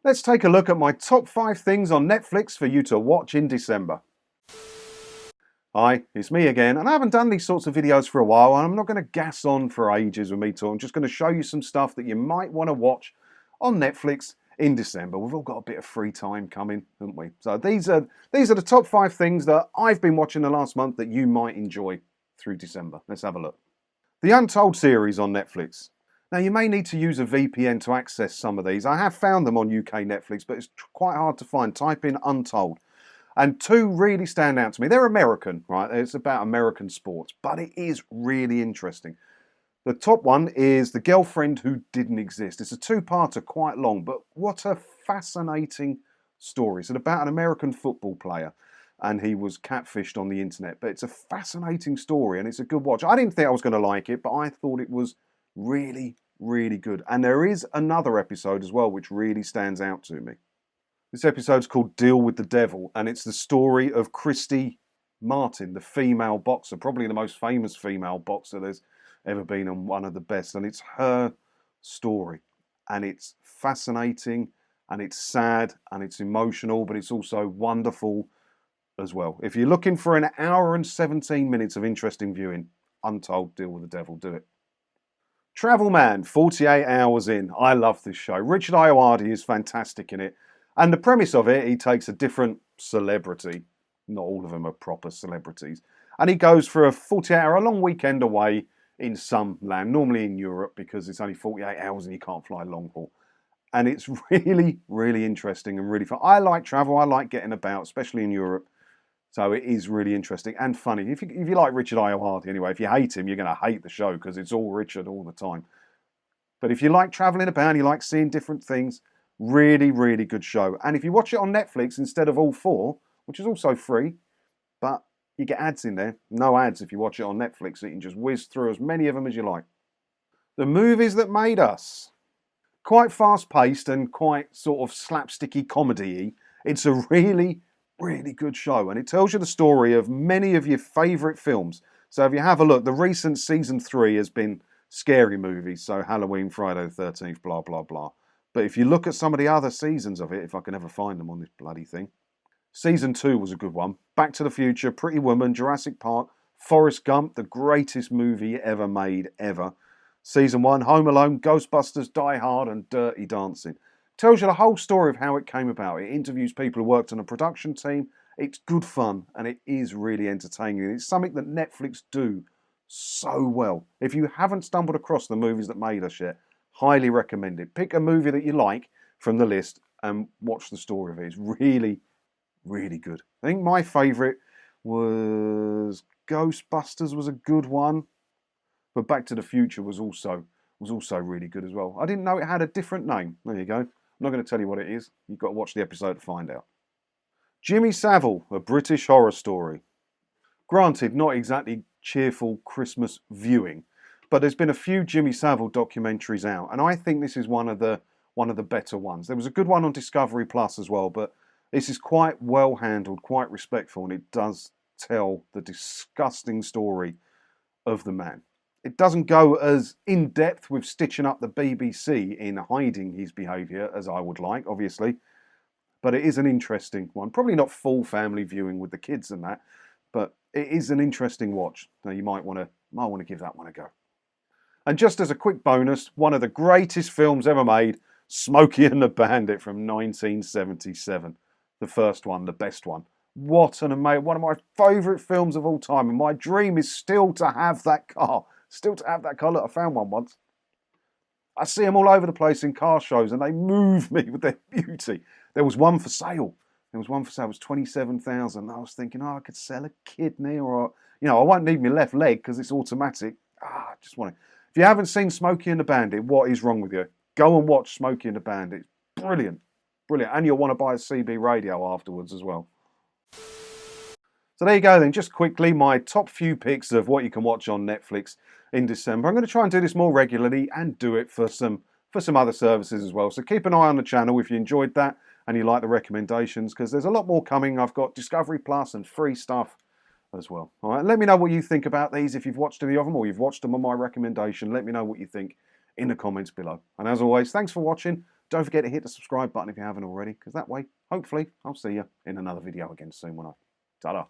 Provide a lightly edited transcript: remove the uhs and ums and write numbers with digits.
Let's take a look at my top 5 things on Netflix for you to watch in December. Hi, it's me again, and I haven't done these sorts of videos for a while, and I'm not going to gas on for ages with me talking. I'm just going to show you some stuff that you might want to watch on Netflix in December. We've all got a bit of free time coming, haven't we? So these are the top 5 things that I've been watching the last month that you might enjoy through December. Let's have a look. The Untold series on Netflix. Now, you may need to use a VPN to access some of these. I have found them on UK Netflix, but it's quite hard to find. Type in Untold. And 2 really stand out to me. They're American, right? It's about American sports, but it is really interesting. The top one is The Girlfriend Who Didn't Exist. It's a 2-parter, quite long, but what a fascinating story. It's about an American football player, and he was catfished on the internet. But it's a fascinating story, and it's a good watch. I didn't think I was going to like it, but I thought it was really, really good. And there is another episode as well, which really stands out to me. This episode's called Deal with the Devil, and it's the story of Christy Martin, the female boxer, probably the most famous female boxer there's ever been, and one of the best. And it's her story, and it's fascinating, and it's sad, and it's emotional, but it's also wonderful as well. If you're looking for an hour and 17 minutes of interesting viewing, Untold, Deal with the Devil, do it. Travel Man, 48 Hours In. I love this show. Richard Ayoade is fantastic in it. And the premise of it, he takes a different celebrity. Not all of them are proper celebrities. And he goes for a 48-hour, a long weekend away in some land, normally in Europe, because it's only 48 hours and you can't fly long haul. And it's really, really interesting and really fun. I like travel. I like getting about, especially in Europe. So it is really interesting and funny. If you like Richard Ayoade, anyway, if you hate him, you're going to hate the show because it's all Richard all the time. But if you like traveling about, you like seeing different things, really, really good show. And if you watch it on Netflix instead of all 4, which is also free, but you get ads in there. No ads if you watch it on Netflix. So you can just whiz through as many of them as you like. The Movies That Made Us. Quite fast-paced and quite sort of slapsticky comedy-y. It's a really, really good show. And it tells you the story of many of your favourite films. So if you have a look, the recent season 3 has been scary movies. So Halloween, Friday the 13th, blah, blah, blah. But if you look at some of the other seasons of it, if I can ever find them on this bloody thing. Season 2 was a good one. Back to the Future, Pretty Woman, Jurassic Park, Forrest Gump, the greatest movie ever made, ever. Season 1, Home Alone, Ghostbusters, Die Hard, and Dirty Dancing. Tells you the whole story of how it came about. It interviews people who worked on a production team. It's good fun, and it is really entertaining. It's something that Netflix do so well. If you haven't stumbled across the Movies That Made Us yet, highly recommend it. Pick a movie that you like from the list and watch the story of it. It's really, really good. I think my favourite was Ghostbusters was a good one, but Back to the Future was also really good as well. I didn't know it had a different name. There you go. I'm not going to tell you what it is. You've got to watch the episode to find out. Jimmy Savile, a British horror story. Granted, not exactly cheerful Christmas viewing, but there's been a few Jimmy Savile documentaries out, and I think this is one of the better ones. There was a good one on Discovery Plus as well, but this is quite well handled, quite respectful, and it does tell the disgusting story of the man. It doesn't go as in-depth with stitching up the BBC in hiding his behaviour as I would like, obviously, but it is an interesting one. Probably not full family viewing with the kids and that, but it is an interesting watch. Now you might want to give that one a go. And just as a quick bonus, one of the greatest films ever made, Smokey and the Bandit from 1977. The first one, the best one. What an amazing, one of my favourite films of all time. And my dream is still to have that car. Look, I found one once. I see them all over the place in car shows and they move me with their beauty. There was one for sale. It was $27,000. I was thinking, I could sell a kidney or, I won't need my left leg because it's automatic. I just want to. If you haven't seen Smokey and the Bandit, what is wrong with you? Go and watch Smokey and the Bandit. Brilliant. Brilliant. And you'll want to buy a CB radio afterwards as well. So there you go then. Just quickly, my top few picks of what you can watch on Netflix in December. I'm going to try and do this more regularly and do it for some other services as well. So keep an eye on the channel if you enjoyed that and you like the recommendations, because there's a lot more coming. I've got Discovery Plus and free stuff as well. All right, let me know what you think about these. If you've watched any of them or you've watched them on my recommendation, let me know what you think in the comments below. And as always, thanks for watching. Don't forget to hit the subscribe button if you haven't already, because that way, hopefully, I'll see you in another video again soon when I... Ta-da!